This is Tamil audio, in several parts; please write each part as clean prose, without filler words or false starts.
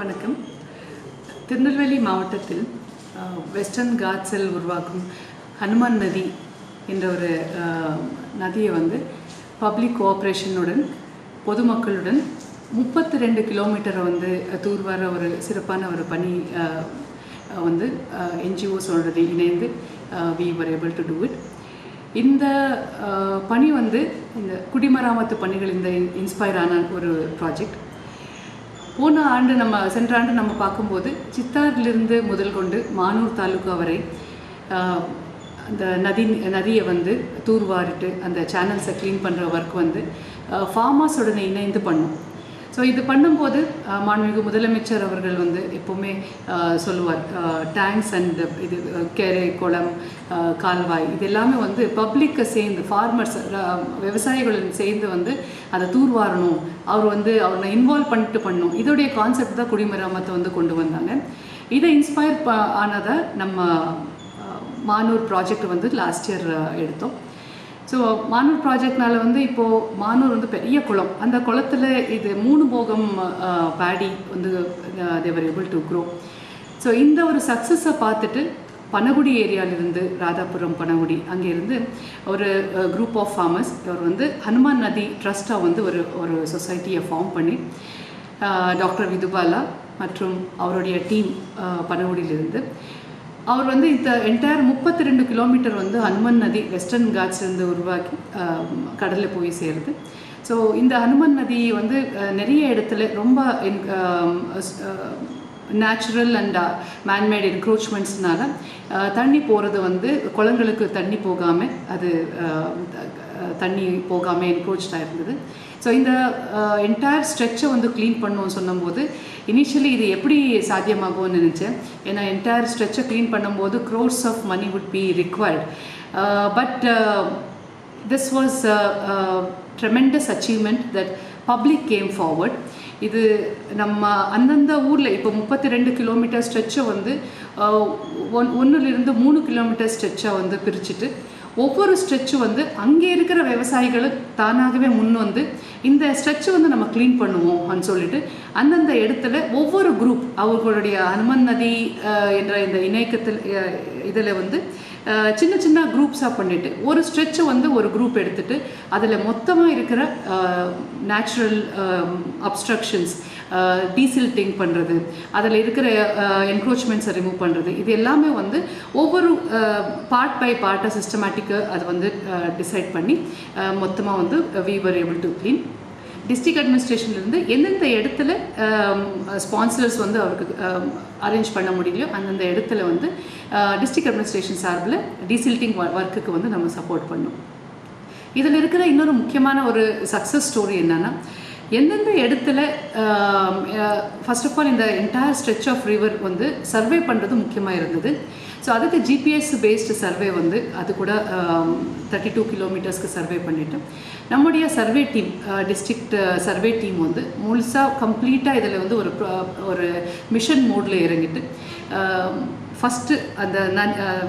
வணக்கம். திருநெல்வேலி மாவட்டத்தில் வெஸ்டர்ன் காட்ஸில் உருவாக்கும் ஹனுமான் நதி என்ற ஒரு நதியை பப்ளிக் கோஆப்ரேஷனுடன் பொதுமக்களுடன் 32 கிலோமீட்டரை தூர்வார ஒரு சிறப்பான ஒரு பணி NGOஸோட இணைந்து we were able to do it. இந்த பணி இந்த குடிமராமத்து பணிகள் இந்த இன்ஸ்பயர் ஆன ஒரு ப்ராஜெக்ட். சென்ற ஆண்டு நம்ம பார்க்கும்போது சித்தாரிலிருந்து முதல் கொண்டு மானூர் தாலுகா வரை அந்த நதியை தூர்வாரிட்டு அந்த சேனல்ஸை க்ளீன் பண்ணுற ஒர்க் ஃபார்மர்ஸுடனே இணைந்து பண்ணோம். ஸோ இது பண்ணும்போது மாண்புமிகு முதலமைச்சர் அவர்கள் எப்போவுமே சொல்லுவார், டேங்க்ஸ் அண்ட் இது கேரை குளம் கால்வாய் இது எல்லாமே பப்ளிக்கை சேர்ந்து ஃபார்மர்ஸ் விவசாயிகளுடன் சேர்ந்து அதை தூர்வாரணும், அவரை இன்வால்வ் பண்ணிட்டு பண்ணணும். இதோடைய கான்செப்ட் தான் குடிமராமத்தை கொண்டு வந்தாங்க. இதை இன்ஸ்பயர் ஆனதை நம்ம மானூர் ப்ராஜெக்ட் லாஸ்ட் இயர் எடுத்தோம். ஸோ மானூர் ப்ராஜெக்ட்னால இப்போது மானூர் பெரிய குளம், அந்த குளத்தில் இது 3 போகம் Bedi they were able to grow. So இந்த ஒரு சக்ஸஸை பார்த்துட்டு பனகுடி ஏரியாவிலிருந்து ராதாபுரம் பனகுடி அங்கேருந்து ஒரு குரூப் ஆஃப் ஃபார்மர்ஸ் அவர் ஹனுமான் நதி ட்ரஸ்ட்டாக ஒரு சொசைட்டியை ஃபார்ம் பண்ணி டாக்டர் விதுபாலா மற்றும் அவருடைய டீம் பனகுடியிலிருந்து அவர் இந்த என்டையர் 32 கிலோமீட்டர் ஹனுமன் நதி வெஸ்டர்ன் காட்ஸ்லேருந்து உருவாக்கி கடலில் போய் சேருது. ஸோ இந்த ஹனுமன் நதி நிறைய இடத்துல ரொம்ப நேச்சுரல் அண்ட் மேன்மேட் என்க்ரோச்மெண்ட்ஸ்னால தண்ணி போகிறது குளங்களுக்கு தண்ணி போகாமல் என்க்ரோச்சாக இருந்தது. ஸோ இந்த என்டையர் ஸ்ட்ரெச்சை க்ளீன் பண்ணோன்னு சொன்னபோது இனிஷியலி இது எப்படி சாத்தியமாகும்னு நினச்சேன். ஏன்னா என்டையர் ஸ்ட்ரெச்சை க்ளீன் பண்ணும்போது crores of money would be required. But this was a tremendous achievement that public came forward. இது நம்ம அந்தந்த ஊரில் இப்போ 32 கிலோமீட்டர் ஸ்ட்ரெச்சை 1லிருந்து 3 கிலோமீட்டர் ஸ்ட்ரெச்சை பிரிச்சுட்டு ஒவ்வொரு ஸ்ட்ரெச்சும் அங்கே இருக்கிற விவசாயிகளும் தானாகவே இந்த ஸ்ட்ரெச்சை நம்ம க்ளீன் பண்ணுவோம்னு சொல்லிட்டு அந்தந்த இடத்துல ஒவ்வொரு குரூப் அவர்களுடைய ஹனுமன் நதி என்ற இந்த இணைக்கத்தில் இதில் சின்ன சின்ன குரூப்ஸாக பண்ணிவிட்டு ஒரு ஸ்ட்ரெச்சை ஒரு குரூப் எடுத்துகிட்டு அதில் மொத்தமாக இருக்கிற நேச்சுரல் அப்ஸ்ட்ரக்ஷன்ஸ் டீசில்ட்டிங் பண்ணுறது, அதில் இருக்கிற என்க்ரோச்மெண்ட்ஸை ரிமூவ் பண்ணுறது, இது எல்லாமே ஒவ்வொரு பார்ட் பை பார்ட்டாக சிஸ்டமேட்டிக்காக அது டிசைட் பண்ணி மொத்தமாக we were able to clean. District அட்மினிஸ்ட்ரேஷன்லேருந்து எந்தெந்த இடத்துல ஸ்பான்சர்ஸ் அவருக்கு அரேஞ்ச் பண்ண முடியலையோ அந்தந்த இடத்துல டிஸ்ட்ரிக்ட் அட்மினிஸ்ட்ரேஷன் சார்பில் டீசில்ட்டிங் ஒர்க்குக்கு நம்ம சப்போர்ட் பண்ணோம். இதில் இருக்கிற இன்னொரு முக்கியமான ஒரு சக்ஸஸ் ஸ்டோரி என்னென்னா, எந்தெந்த இடத்துல ஃபர்ஸ்ட் ஆஃப் ஆல் இந்த entire stretch of river survey பண்ணுறது முக்கியமாக இருந்தது. ஸோ அதுக்கு ஜிபிஎஸ் பேஸ்டு சர்வே அது கூட 32 கிலோமீட்டர்ஸ்க்கு சர்வே பண்ணிவிட்டு நம்முடைய survey team district survey team முழுசாக கம்ப்ளீட்டாக இதில் ஒரு மிஷன் மோடில் இறங்கிட்டு ஃபஸ்ட்டு அந்த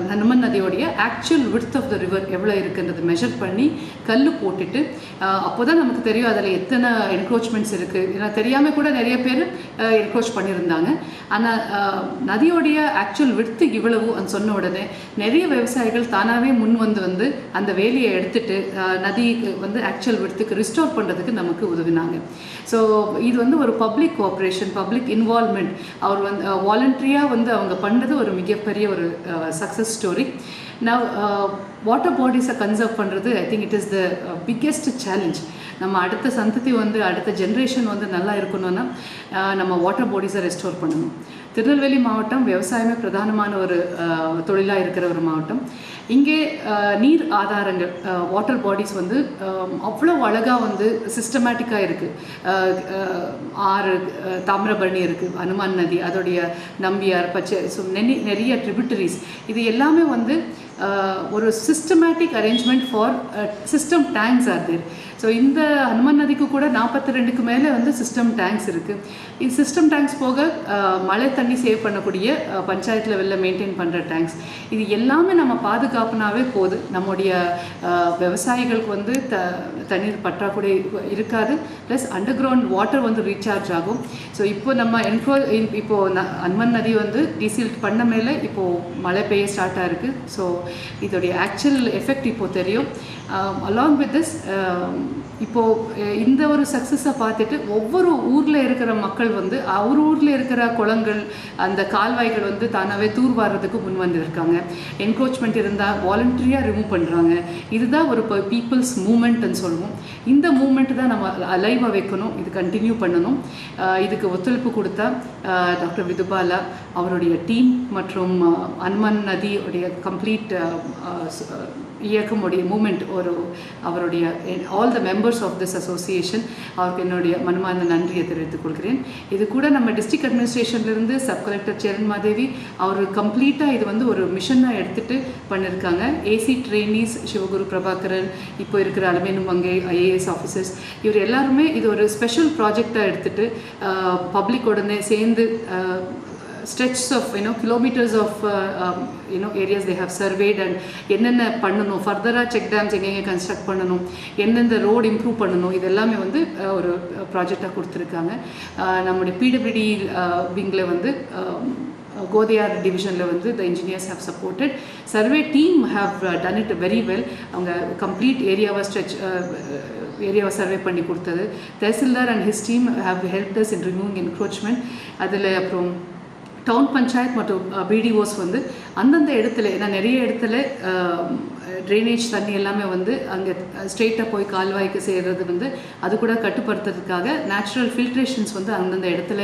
ஹனுமன் நதியோடைய actual width of the river எவ்வளோ இருக்குன்றது மெஷர் பண்ணி கல் போட்டுட்டு அப்போ தான் நமக்கு தெரியும் அதில் எத்தனை என்க்ரோச்மெண்ட்ஸ் இருக்குது. ஏன்னா தெரியாமல் கூட நிறைய பேர் என்க்ரோச் பண்ணியிருந்தாங்க. ஆனால் நதியோடைய ஆக்சுவல் விட்த்து இவ்வளவு சொன்ன உடனே நிறைய விவசாயிகள் தானாகவே முன் அந்த வேலையை எடுத்துட்டு நதிக்கு ஆக்சுவல் விட்த்துக்கு ரிஸ்டோர் பண்ணுறதுக்கு நமக்கு உதவினாங்க. ஸோ இது ஒரு பப்ளிக் கோஆப்ரேஷன், பப்ளிக் இன்வால்வ்மெண்ட், அவர் வாலண்டரியாக அவங்க பண்ணுறது ஒரு மிகப்பெரிய ஒரு சக்ஸஸ் ஸ்டோரி. நவ் வாட்டர் பாடிஸை கன்சர்வ் பண்ணுறது I think it is the biggest challenge. நம்ம அடுத்த சந்ததி அடுத்த ஜென்ரேஷன் நல்லா இருக்கணும்னா நம்ம வாட்டர் பாடிஸை ரெஸ்டோர் பண்ணணும். திருநெல்வேலி மாவட்டம் விவசாயமே பிரதானமான ஒரு தொழிலாக இருக்கிற ஒரு மாவட்டம். இங்கே நீர் ஆதாரங்கள் வாட்டர் பாடிஸ் அவ்வளோ அழகாக சிஸ்டமேட்டிக்காக இருக்குது. ஆறு தாமிரபரணி இருக்குது, ஹனுமான் நதி, அதோடைய நம்பியார், பச்சை, ஸோ நிறைய ட்ரிபியூட்டரிஸ், இது எல்லாமே ஒரு systematic arrangement for system tanks are there. So இந்த அனுமன் நதிக்கு கூட 42க்கு மேலே வந்து சிஸ்டம் டேங்க்ஸ் இருக்குது. இது சிஸ்டம் டேங்க்ஸ் போக மழை தண்ணி சேவ் பண்ணக்கூடிய பஞ்சாயத்து லெவலில் மெயின்டைன் பண்ணுற டேங்க்ஸ், இது எல்லாமே நம்ம பாதுகாப்புனாவே போது. நம்முடைய விவசாயிகளுக்கு வந்து தண்ணீர் பற்றாக்குறை இருக்காது, ப்ளஸ் அண்டர் கிரவுண்ட் வாட்டர் வந்து ரீசார்ஜ் ஆகும். ஸோ இப்போ நம்ம இப்போது அனுமன் நதி வந்து டீசீல்ட் பண்ண மேலே இப்போது மழை பெய்ய ஸ்டார்ட் ஆகிருக்கு. ஸோ இதோடைய ஆக்சுவல் எஃபெக்ட் இப்போது தெரியும். அலாங் வித் திஸ் இப்போது இந்த ஒரு சக்ஸஸை பார்த்துட்டு ஒவ்வொரு ஊரில் இருக்கிற மக்கள் வந்து அவர் ஊரில் இருக்கிற குளங்கள் அந்த கால்வாய்கள் வந்து தானாகவே தூர்வாரதுக்கு முன் வந்திருக்காங்க. என்க்ரோச்மெண்ட் இருந்தால் வாலண்டரியாக ரிமூவ் பண்ணுறாங்க. இதுதான் ஒரு பீப்புள்ஸ் மூமெண்ட்னு சொல்லுவோம். இந்த மூமெண்ட் தான் நம்ம அலைவாக வைக்கணும், இது கண்டினியூ பண்ணணும். இதுக்கு ஒத்துழைப்பு கொடுத்தா டாக்டர் விதுபாலா அவருடைய டீம் மற்றும் அனுமன் நதியுடைய கம்ப்ளீட் இயக்கமுடைய மூமெண்ட் அவருடைய all the members of this association அவருக்கு என்னுடைய மனமார்ந்த நன்றியை தெரிவித்துக் கொள்கிறேன். இது கூட நம்ம டிஸ்ட்ரிக்ட் அட்மினிஸ்ட்ரேஷன்லேருந்து சப் கலெக்டர் சேரன் மாதேவி அவர் கம்ப்ளீட்டாக இது வந்து ஒரு மிஷனாக எடுத்துகிட்டு பண்ணியிருக்காங்க. ஏசி ட்ரெயினிஸ் சிவகுரு பிரபாகரன், இப்போ இருக்கிற அலமேனு மங்கை IAS ஆஃபீஸர்ஸ், இவர் எல்லாருமே இது ஒரு ஸ்பெஷல் ப்ராஜெக்டாக எடுத்துகிட்டு பப்ளிக் உடனே சேர்ந்து stretches of kilometers of areas they have surveyed and என்னென்ன பண்ணணும், ஃபர்தராக செக் டேம்ஸ் எங்கெங்கே கன்ஸ்ட்ரக்ட் பண்ணணும், எந்தெந்த ரோடு இம்ப்ரூவ் பண்ணணும், இது எல்லாமே வந்து ஒரு ப்ராஜெக்டாக கொடுத்துருக்காங்க. நம்முடைய PWD விங்கில் வந்து கோதையார் டிவிஷனில் வந்து the engineers have supported. Survey team have done it very well. அவங்க கம்ப்ளீட் ஏரியாவை சர்வே பண்ணி கொடுத்தது. தஹசில்தார் and his team have helped us in removing encroachment. அதில் அப்புறம் டவுன் பஞ்சாயத் மற்றும் BDOs வந்து அந்தந்த இடத்துல, ஏன்னா நிறைய இடத்துல ட்ரைனேஜ் தண்ணி எல்லாமே வந்து அங்கே ஸ்ட்ரெயிட்டாக போய் கால்வாய்க்கு செய்கிறது வந்து அது கூட கட்டுப்படுத்துறதுக்காக நேச்சுரல் ஃபில்ட்ரேஷன்ஸ் வந்து அந்தந்த இடத்துல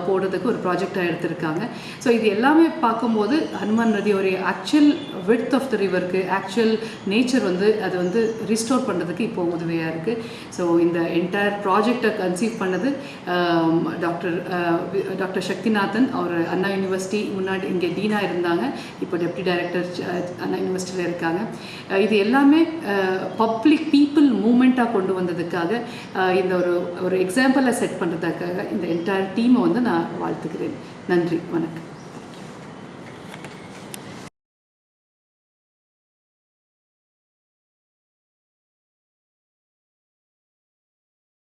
போடுறதுக்கு ஒரு ப்ராஜெக்டாக எடுத்திருக்காங்க. ஸோ இது எல்லாமே பார்க்கும்போது அனுமன் நதி ஒரு ஆக்சுவல் விட்த் ஆஃப் த ரிவருக்கு ஆக்சுவல் நேச்சர் வந்து அது வந்து ரிஸ்டோர் பண்ணுறதுக்கு இப்போ உதவியாக இருக்குது. ஸோ இந்த என்டையர் ப்ராஜெக்டை கன்சீவ் பண்ணது டாக்டர் சக்திநாதன். அவர் அண்ணா யூனிவர்சிட்டி முன்னாடி இங்கே டீனாக இருந்தாங்க, இப்போ டெப்டி டைரக்டர் அண்ணா யூனிவர்சிட்டியில் இருக்காங்க. இது எல்லாமே பப்ளிக் பீப்புள் மூமெண்ட்டாக கொண்டு வந்ததுக்காக இந்த ஒரு எக்ஸாம்பிளை செட் பண்ணுறதுக்காக இந்த என்டையர் டீமை வந்து நான் வாழ்த்துக்கிறேன். நன்றி, வணக்கம்.